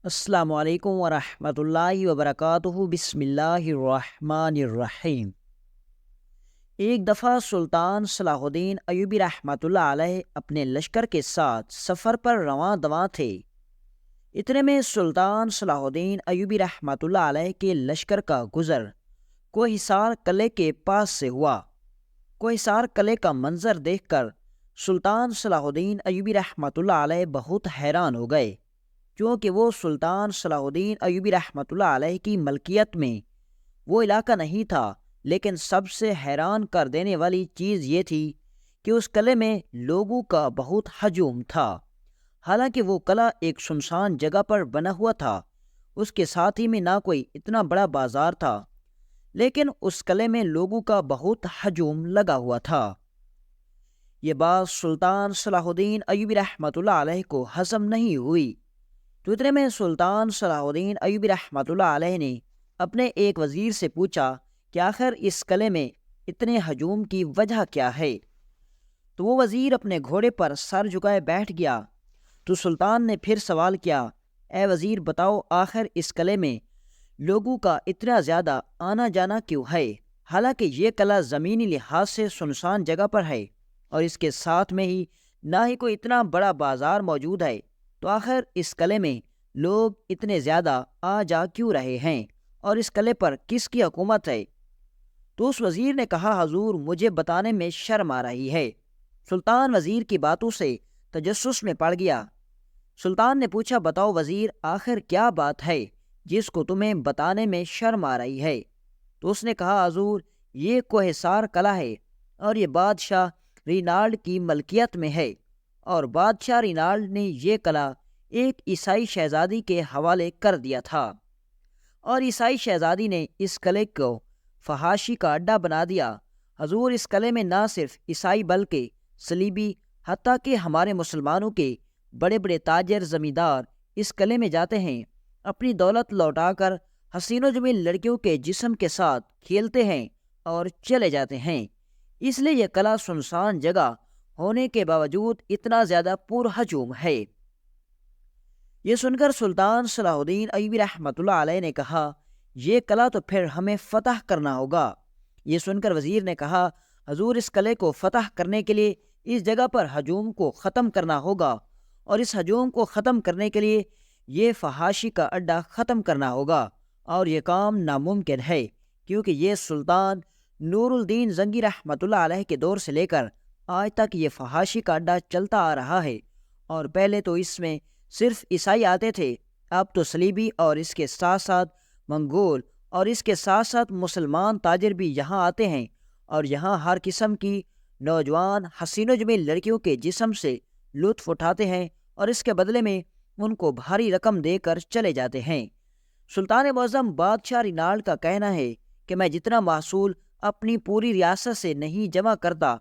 السلام علیکم ورحمۃ اللہ وبرکاتہ۔ بسم اللہ الرحمن الرحیم۔ ایک دفعہ سلطان صلاح الدین ایوبی رحمۃ اللہ علیہ اپنے لشکر کے ساتھ سفر پر رواں دواں تھے۔ اتنے میں سلطان صلاح الدین ایوبی رحمۃ اللہ علیہ کے لشکر کا گزر کوہسار قلعے کے پاس سے ہوا۔ کوہسار قلعے کا منظر دیکھ کر سلطان صلاح الدین ایوبی رحمۃ اللہ علیہ بہت حیران ہو گئے، کیونکہ وہ سلطان صلاح الدین ایوبی رحمۃ اللہ علیہ کی ملکیت میں وہ علاقہ نہیں تھا۔ لیکن سب سے حیران کر دینے والی چیز یہ تھی کہ اس قلعے میں لوگوں کا بہت ہجوم تھا۔ حالانکہ وہ قلعہ ایک سنسان جگہ پر بنا ہوا تھا، اس کے ساتھ ہی میں نہ کوئی اتنا بڑا بازار تھا، لیکن اس قلعے میں لوگوں کا بہت ہجوم لگا ہوا تھا۔ یہ بات سلطان صلاح الدین ایوبی رحمۃ اللہ علیہ کو ہضم نہیں ہوئی، تو اتنے میں سلطان صلاح الدین ایوبی رحمۃ اللہ علیہ نے اپنے ایک وزیر سے پوچھا کہ آخر اس قلعے میں اتنے ہجوم کی وجہ کیا ہے؟ تو وہ وزیر اپنے گھوڑے پر سر جھکائے بیٹھ گیا۔ تو سلطان نے پھر سوال کیا، اے وزیر بتاؤ، آخر اس قلعے میں لوگوں کا اتنا زیادہ آنا جانا کیوں ہے؟ حالانکہ یہ قلعہ زمینی لحاظ سے سنسان جگہ پر ہے اور اس کے ساتھ میں ہی نہ ہی کوئی اتنا بڑا بازار موجود ہے، تو آخر اس قلعے میں لوگ اتنے زیادہ آ جا کیوں رہے ہیں اور اس قلعے پر کس کی حکومت ہے؟ تو اس وزیر نے کہا، حضور مجھے بتانے میں شرم آ رہی ہے۔ سلطان وزیر کی باتوں سے تجسس میں پڑ گیا۔ سلطان نے پوچھا، بتاؤ وزیر، آخر کیا بات ہے جس کو تمہیں بتانے میں شرم آ رہی ہے؟ تو اس نے کہا، حضور یہ کوہسار قلعہ ہے اور یہ بادشاہ رینالڈ کی ملکیت میں ہے، اور بادشاہ رینالڈ نے یہ قلعہ ایک عیسائی شہزادی کے حوالے کر دیا تھا، اور عیسائی شہزادی نے اس قلعے کو فحاشی کا اڈا بنا دیا۔ حضور اس قلعے میں نہ صرف عیسائی بلکہ صلیبی، حتیٰ کہ ہمارے مسلمانوں کے بڑے بڑے تاجر زمیندار اس قلعے میں جاتے ہیں، اپنی دولت لوٹا کر حسین و جمیل لڑکیوں کے جسم کے ساتھ کھیلتے ہیں اور چلے جاتے ہیں۔ اس لیے یہ قلعہ سنسان جگہ ہونے کے باوجود اتنا زیادہ پرہجوم ہے۔ یہ سن کر سلطان صلاح الدین ایوبی رحمۃ اللہ علیہ نے کہا، یہ قلعہ تو پھر ہمیں فتح کرنا ہوگا۔ یہ سن کر وزیر نے کہا، حضور اس قلعے کو فتح کرنے کے لیے اس جگہ پر ہجوم کو ختم کرنا ہوگا، اور اس ہجوم کو ختم کرنے کے لیے یہ فحاشی کا اڈا ختم کرنا ہوگا، اور یہ کام ناممکن ہے، کیونکہ یہ سلطان نور الدین زنگی رحمۃ اللہ علیہ کے دور سے لے کر آج تک یہ فحاشی کا اڈا چلتا آ رہا ہے، اور پہلے تو اس میں صرف عیسائی آتے تھے، اب تو صلیبی اور اس کے ساتھ ساتھ منگول اور اس کے ساتھ ساتھ مسلمان تاجر بھی یہاں آتے ہیں، اور یہاں ہر قسم کی نوجوان حسین و جمیل لڑکیوں کے جسم سے لطف اٹھاتے ہیں، اور اس کے بدلے میں ان کو بھاری رقم دے کر چلے جاتے ہیں۔ سلطان معظم بادشاہ رینالڈ کا کہنا ہے کہ میں جتنا محصول اپنی پوری ریاست سے نہیں جمع کرتا،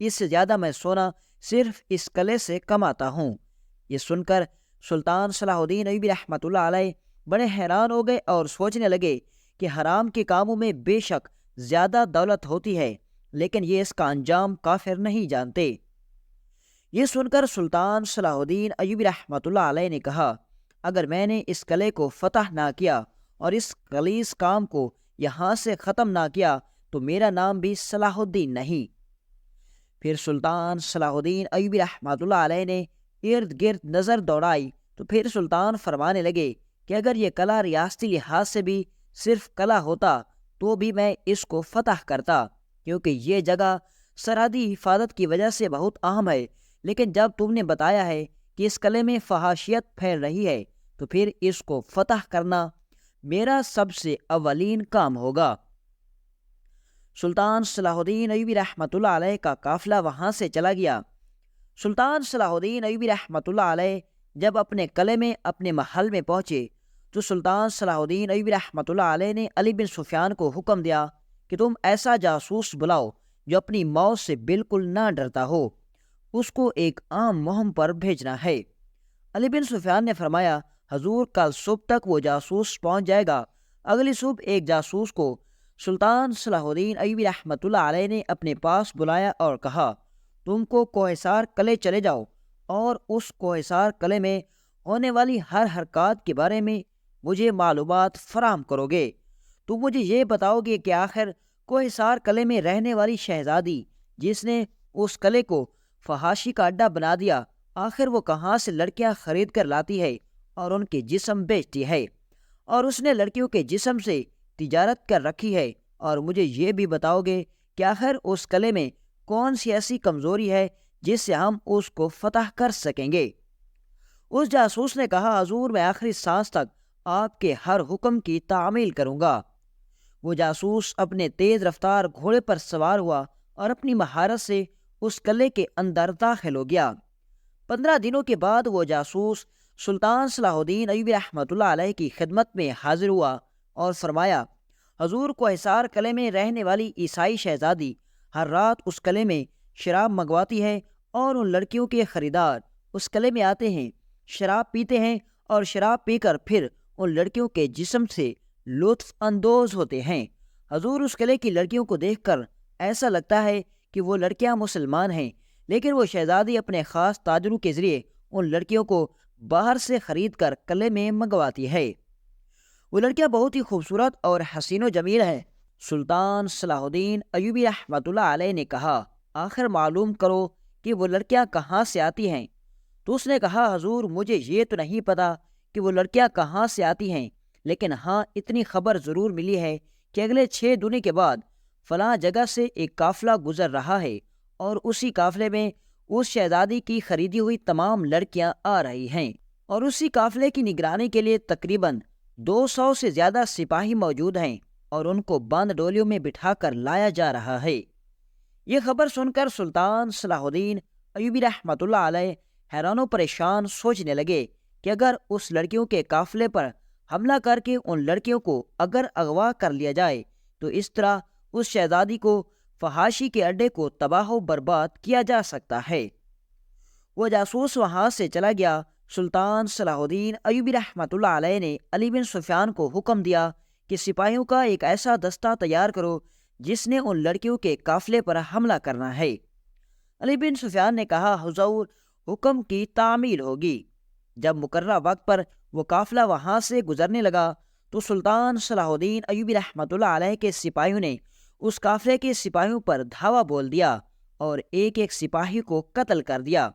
اس سے زیادہ میں سونا صرف اس قلعے سے کماتا ہوں۔ یہ سن کر سلطان صلاح الدین ایوبی رحمۃ اللہ علیہ بڑے حیران ہو گئے اور سوچنے لگے کہ حرام کے کاموں میں بے شک زیادہ دولت ہوتی ہے، لیکن یہ اس کا انجام کافر نہیں جانتے۔ یہ سن کر سلطان صلاح الدین ایوبی رحمۃ اللہ علیہ نے کہا، اگر میں نے اس قلعے کو فتح نہ کیا اور اس غلیظ کام کو یہاں سے ختم نہ کیا تو میرا نام بھی صلاح الدین نہیں۔ پھر سلطان صلاح الدین ایوبی رحمۃ اللہ علیہ نے ارد گرد نظر دوڑائی، تو پھر سلطان فرمانے لگے کہ اگر یہ قلعہ ریاستی لحاظ سے بھی صرف قلعہ ہوتا تو بھی میں اس کو فتح کرتا، کیونکہ یہ جگہ سرحدی حفاظت کی وجہ سے بہت اہم ہے، لیکن جب تم نے بتایا ہے کہ اس قلعے میں فحاشیت پھیل رہی ہے تو پھر اس کو فتح کرنا میرا سب سے اولین کام ہوگا۔ سلطان صلاح الدین ایوبی رحمۃ اللہ علیہ کا قافلہ وہاں سے چلا گیا۔ سلطان صلاح الدین ایوبی رحمۃ اللہ علیہ جب اپنے قلعے میں اپنے محل میں پہنچے تو سلطان صلاح الدین ایوبی رحمۃ اللہ علیہ نے علی بن سفیان کو حکم دیا کہ تم ایسا جاسوس بلاؤ جو اپنی موت سے بالکل نہ ڈرتا ہو، اس کو ایک عام مہم پر بھیجنا ہے۔ علی بن سفیان نے فرمایا، حضور کل صبح تک وہ جاسوس پہنچ جائے گا۔ اگلی صبح ایک جاسوس کو سلطان صلاح الدین ایوبی رحمۃ اللہ علیہ نے اپنے پاس بلایا اور کہا، تم کو کوہسار قلعے چلے جاؤ اور اس کوہسار قلعے میں ہونے والی ہر حرکات کے بارے میں مجھے معلومات فراہم کرو گے؟ تم مجھے یہ بتاؤ گے کہ آخر کوہ سار قلعے میں رہنے والی شہزادی جس نے اس قلعے کو فحاشی کا اڈا بنا دیا، آخر وہ کہاں سے لڑکیاں خرید کر لاتی ہے اور ان کے جسم بیچتی ہے، اور اس نے لڑکیوں کے جسم سے تجارت کر رکھی ہے؟ اور مجھے یہ بھی بتاؤ گے کہ آخر اس قلعے میں کون سی ایسی کمزوری ہے جس سے ہم اس کو فتح کر سکیں گے؟ اس جاسوس نے کہا، حضور میں آخری سانس تک آپ کے ہر حکم کی تعمیل کروں گا۔ وہ جاسوس اپنے تیز رفتار گھوڑے پر سوار ہوا اور اپنی مہارت سے اس قلعے کے اندر داخل ہو گیا۔ 15 دنوں کے بعد وہ جاسوس سلطان صلاح الدین ایوبی رحمۃ اللہ علیہ کی خدمت میں حاضر ہوا اور فرمایا، حضور کوہ سار قلعے میں رہنے والی عیسائی شہزادی ہر رات اس قلعے میں شراب منگواتی ہے، اور ان لڑکیوں کے خریدار اس قلعے میں آتے ہیں، شراب پیتے ہیں، اور شراب پی کر پھر ان لڑکیوں کے جسم سے لطف اندوز ہوتے ہیں۔ حضور اس قلعے کی لڑکیوں کو دیکھ کر ایسا لگتا ہے کہ وہ لڑکیاں مسلمان ہیں، لیکن وہ شہزادی اپنے خاص تاجروں کے ذریعے ان لڑکیوں کو باہر سے خرید کر قلعے میں منگواتی ہے۔ وہ لڑکیاں بہت ہی خوبصورت اور حسین و جمیل ہیں۔ سلطان صلاح الدین ایوبی رحمۃ اللہ علیہ نے کہا، آخر معلوم کرو کہ وہ لڑکیاں کہاں سے آتی ہیں؟ تو اس نے کہا، حضور مجھے یہ تو نہیں پتا کہ وہ لڑکیاں کہاں سے آتی ہیں، لیکن ہاں اتنی خبر ضرور ملی ہے کہ اگلے 6 دنوں کے بعد فلاں جگہ سے ایک قافلہ گزر رہا ہے، اور اسی قافلے میں اس شہزادی کی خریدی ہوئی تمام لڑکیاں آ رہی ہیں، اور اسی قافلے کی نگرانی کے لیے تقریباً 200 سے زیادہ سپاہی موجود ہیں، اور ان کو بند ڈولیوں میں بٹھا کر لایا جا رہا ہے۔ یہ خبر سن کر سلطان صلاح الدین ایوبی رحمۃ اللہ علیہ حیران و پریشان سوچنے لگے کہ اگر اس لڑکیوں کے قافلے پر حملہ کر کے ان لڑکیوں کو اگر اغوا کر لیا جائے تو اس طرح اس شہزادی کو فحاشی کے اڈے کو تباہ و برباد کیا جا سکتا ہے۔ وہ جاسوس وہاں سے چلا گیا۔ سلطان صلاح الدین ایوبی رحمۃ اللہ علیہ نے علی بن سفیان کو حکم دیا کہ سپاہیوں کا ایک ایسا دستہ تیار کرو جس نے ان لڑکیوں کے قافلے پر حملہ کرنا ہے۔ علی بن سفیان نے کہا، حضور حکم کی تعمیل ہوگی۔ جب مقررہ وقت پر وہ قافلہ وہاں سے گزرنے لگا تو سلطان صلاح الدین ایوبی رحمۃ اللہ علیہ کے سپاہیوں نے اس قافلے کے سپاہیوں پر دھاوا بول دیا اور ایک ایک سپاہی کو قتل کر دیا۔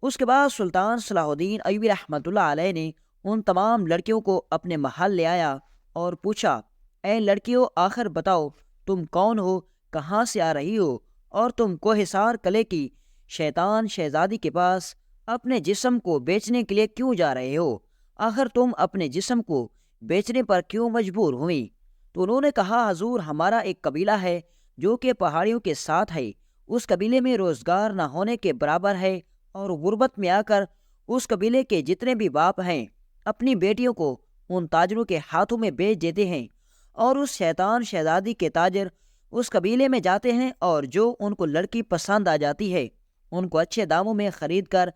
اس کے بعد سلطان صلاح الدین ایوبی رحمۃ اللہ علیہ نے ان تمام لڑکیوں کو اپنے محل لے آیا اور پوچھا، اے لڑکیوں، آخر بتاؤ تم کون ہو، کہاں سے آ رہی ہو، اور تم کوہ سار قلعے کی شیطان شہزادی کے پاس اپنے جسم کو بیچنے کے لیے کیوں جا رہے ہو؟ آخر تم اپنے جسم کو بیچنے پر کیوں مجبور ہوئیں؟ تو انہوں نے کہا، حضور ہمارا ایک قبیلہ ہے جو کہ پہاڑیوں کے ساتھ ہے، اس قبیلے میں روزگار نہ ہونے کے برابر ہے، اور غربت میں آ کر اس قبیلے کے جتنے بھی باپ ہیں اپنی بیٹیوں کو ان تاجروں کے ہاتھوں میں بیچ دیتے ہیں، اور اس شیطان شہزادی کے تاجر اس قبیلے میں جاتے ہیں اور جو ان کو لڑکی پسند آ جاتی ہے ان کو اچھے داموں میں خرید کر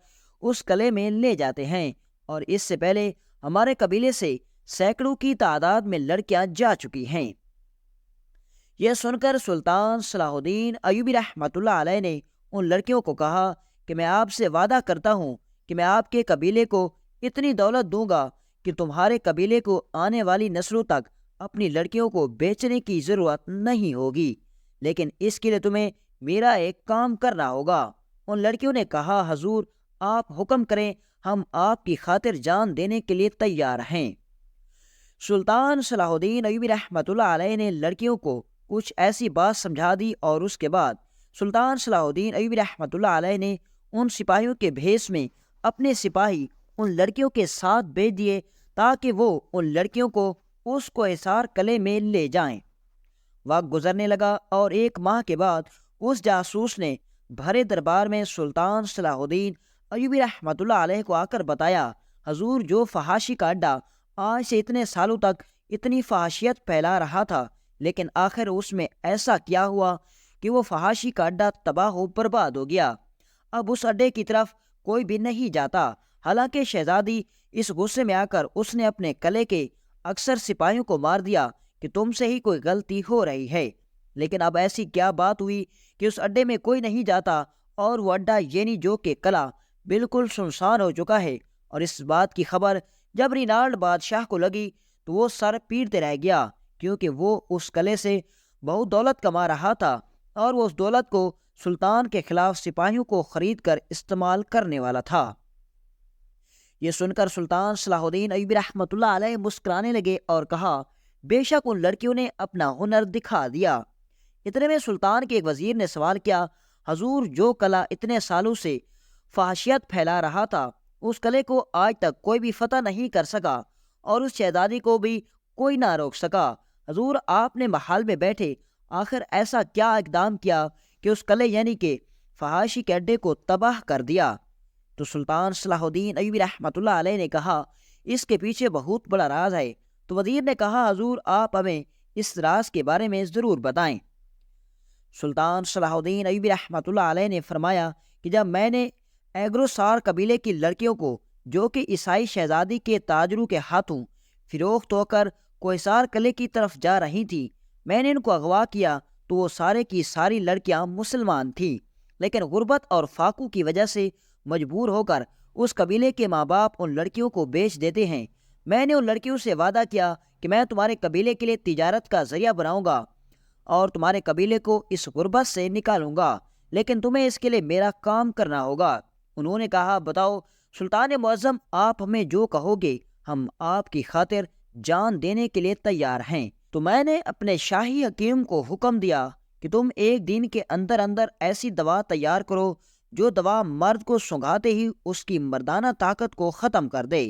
اس قلعے میں لے جاتے ہیں، اور اس سے پہلے ہمارے قبیلے سے سینکڑوں کی تعداد میں لڑکیاں جا چکی ہیں۔ یہ سن کر سلطان صلاح الدین ایوبی رحمۃ اللہ علیہ نے ان لڑکیوں کو کہا کہ میں آپ سے وعدہ کرتا ہوں کہ میں آپ کے قبیلے کو اتنی دولت دوں گا کہ تمہارے قبیلے کو آنے والی نسلوں تک اپنی لڑکیوں کو بیچنے کی ضرورت نہیں ہوگی، لیکن اس کے لیے تمہیں میرا ایک کام کرنا ہوگا۔ ان لڑکیوں نے کہا، حضور آپ حکم کریں، ہم آپ کی خاطر جان دینے کے لیے تیار ہیں۔ سلطان صلاح الدین ایوبی رحمۃ اللہ علیہ نے لڑکیوں کو کچھ ایسی بات سمجھا دی، اور اس کے بعد سلطان صلاح الدین ایوبی رحمۃ اللہ علیہ نے ان سپاہیوں کے بھیس میں اپنے سپاہی ان لڑکیوں کے ساتھ بھیج دیے تاکہ وہ ان لڑکیوں کو اس کوہ سار قلعے میں لے جائیں۔ وقت گزرنے لگا اور 1 ماہ کے بعد اس جاسوس نے بھرے دربار میں سلطان صلاح الدین ایوبی رحمۃ اللہ علیہ کو آ کر بتایا، حضور جو فحاشی کا اڈا آج سے اتنے سالوں تک اتنی فحاشیت پھیلا رہا تھا، لیکن آخر اس میں ایسا کیا ہوا کہ وہ فحاشی کا اڈا تباہ و برباد ہو گیا۔ اب اس اڈے کی طرف کوئی بھی نہیں جاتا۔ حالانکہ شہزادی اس غصے میں آ کر اس نے اپنے قلعے کے اکثر سپاہیوں کو مار دیا کہ تم سے ہی کوئی غلطی ہو رہی ہے، لیکن اب ایسی کیا بات ہوئی کہ اس اڈے میں کوئی نہیں جاتا، اور وہ اڈا یعنی جو کہ قلعہ بالکل سنسان ہو چکا ہے، اور اس بات کی خبر جب رینالڈ بادشاہ کو لگی تو وہ سر پیٹتے رہ گیا، کیونکہ وہ اس قلعے سے بہت دولت کما رہا تھا اور وہ اس دولت کو سلطان کے خلاف سپاہیوں کو خرید کر استعمال کرنے والا تھا۔ یہ سن کر سلطان صلاح الدین ایوبی رحمۃ اللہ علیہ مسکرانے لگے اور کہا، بے شک ان لڑکیوں نے اپنا ہنر دکھا دیا۔ اتنے میں سلطان کے ایک وزیر نے سوال کیا، حضور، جو قلعہ اتنے سالوں سے فحاشیت پھیلا رہا تھا، اس قلعے کو آج تک کوئی بھی فتح نہیں کر سکا اور اس شہزادی کو بھی کوئی نہ روک سکا۔ حضور، آپ نے محل میں بیٹھے آخر ایسا کیا اقدام کیا کہ اس قلعے یعنی کہ فحاشی کے اڈے کو تباہ کر دیا؟ تو سلطان صلاح الدین ایوبی رحمۃ اللہ علیہ نے کہا، اس کے پیچھے بہت بڑا راز ہے۔ تو وزیر نے کہا، حضور، آپ ہمیں اس راز کے بارے میں ضرور بتائیں۔ سلطان صلاح الدین ایوبی رحمۃ اللہ علیہ نے فرمایا کہ جب میں نے ایگروسار قبیلے کی لڑکیوں کو، جو کہ عیسائی شہزادی کے تاجروں کے ہاتھوں فروخت ہو کر کوہسار قلعے کی طرف جا رہی تھی، میں نے ان کو اغوا کیا تو وہ سارے کی ساری لڑکیاں مسلمان تھیں، لیکن غربت اور فاقوں کی وجہ سے مجبور ہو کر اس قبیلے کے ماں باپ ان لڑکیوں کو بیچ دیتے ہیں۔ میں نے ان لڑکیوں سے وعدہ کیا کہ میں تمہارے قبیلے کے لیے تجارت کا ذریعہ بناؤں گا اور تمہارے قبیلے کو اس غربت سے نکالوں گا، لیکن تمہیں اس کے لیے میرا کام کرنا ہوگا۔ انہوں نے کہا، بتاؤ سلطان معظم، آپ ہمیں جو کہو گے ہم آپ کی خاطر جان دینے کے لیے تیار ہیں۔ تو میں نے اپنے شاہی حکیم کو حکم دیا کہ تم ایک دن کے اندر اندر ایسی دوا تیار کرو جو دوا مرد کو سونگھاتے ہی اس کی مردانہ طاقت کو ختم کر دے۔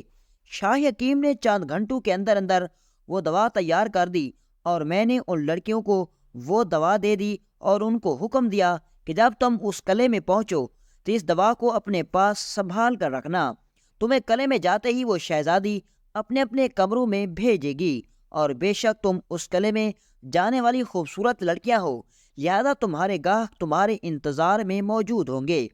شاہی حکیم نے چند گھنٹوں کے اندر اندر وہ دوا تیار کر دی اور میں نے ان لڑکیوں کو وہ دوا دے دی اور ان کو حکم دیا کہ جب تم اس قلعے میں پہنچو تو اس دوا کو اپنے پاس سنبھال کر رکھنا۔ تمہیں قلعے میں جاتے ہی وہ شہزادی اپنے اپنے کمروں میں بھیجے گی، اور بے شک تم اس قلعے میں جانے والی خوبصورت لڑکیاں ہو، لہذا تمہارے گاہک تمہارے انتظار میں موجود ہوں گے،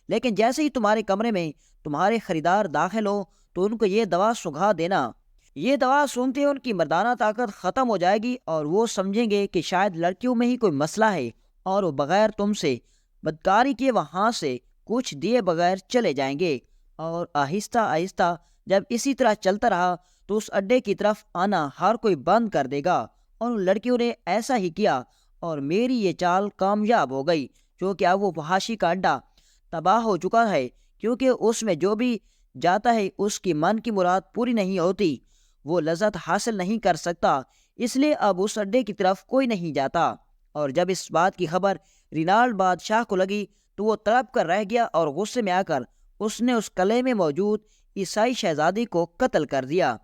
لیکن جیسے ہی تمہارے کمرے میں تمہارے خریدار داخل ہو تو ان کو یہ دوا سنگھا دینا۔ یہ دوا سونگتے ہی ان کی مردانہ طاقت ختم ہو جائے گی اور وہ سمجھیں گے کہ شاید لڑکیوں میں ہی کوئی مسئلہ ہے، اور وہ بغیر تم سے بدکاری کیے وہاں سے کچھ دیے بغیر چلے جائیں گے۔ اور آہستہ آہستہ جب اسی طرح چلتا رہا تو اس اڈے کی طرف آنا ہر کوئی بند کر دے گا، اور ان لڑکیوں نے ایسا ہی کیا اور میری یہ چال کامیاب ہو گئی، کیونکہ اب وہ فحاشی کا اڈا تباہ ہو چکا ہے، کیونکہ اس میں جو بھی جاتا ہے اس کی من کی مراد پوری نہیں ہوتی، وہ لذت حاصل نہیں کر سکتا، اس لیے اب اس اڈے کی طرف کوئی نہیں جاتا۔ اور جب اس بات کی خبر رینالڈ بادشاہ کو لگی تو وہ تڑپ کر رہ گیا اور غصے میں آ کر اس نے اس قلعے میں موجود عیسائی شہزادی کو قتل کر دیا۔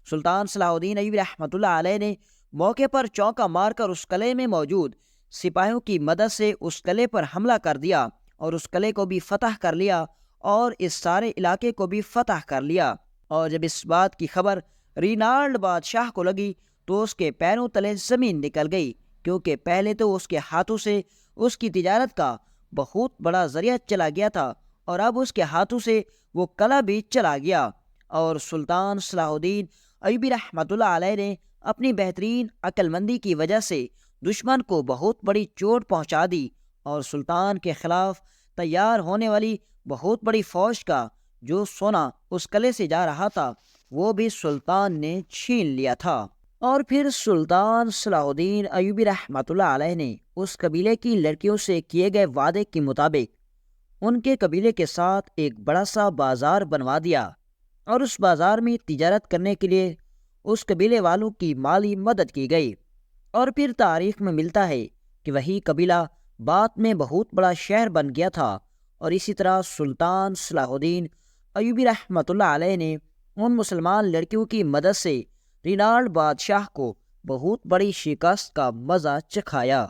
سلطان صلاح الدین ایوبی رحمۃ اللہ علیہ نے موقع پر چونکا مار کر اس قلعے میں موجود سپاہیوں کی مدد سے اس قلعے پر حملہ کر دیا اور اس قلعے کو بھی فتح کر لیا اور اس سارے علاقے کو بھی فتح کر لیا۔ اور جب اس بات کی خبر رینالڈ بادشاہ کو لگی تو اس کے پیروں تلے زمین نکل گئی، کیونکہ پہلے تو اس کے ہاتھوں سے اس کی تجارت کا بہت بڑا ذریعہ چلا گیا تھا، اور اب اس کے ہاتھوں سے وہ قلعہ بھی چلا گیا۔ اور سلطان صلاح الدین ایوبی رحمۃ اللہ علیہ نے اپنی بہترین عقل مندی کی وجہ سے دشمن کو بہت بڑی چوٹ پہنچا دی، اور سلطان کے خلاف تیار ہونے والی بہت بڑی فوج کا جو سونا اس قلعے سے جا رہا تھا وہ بھی سلطان نے چھین لیا تھا۔ اور پھر سلطان صلاح الدین ایوبی رحمۃ اللہ علیہ نے اس قبیلے کی لڑکیوں سے کیے گئے وعدے کے مطابق ان کے قبیلے کے ساتھ ایک بڑا سا بازار بنوا دیا، اور اس بازار میں تجارت کرنے کے لیے اس قبیلے والوں کی مالی مدد کی گئی۔ اور پھر تاریخ میں ملتا ہے کہ وہی قبیلہ بعد میں بہت بڑا شہر بن گیا تھا، اور اسی طرح سلطان صلاح الدین ایوبی رحمۃ اللہ علیہ نے ان مسلمان لڑکیوں کی مدد سے رینالڈ بادشاہ کو بہت بڑی شکست کا مزہ چکھایا۔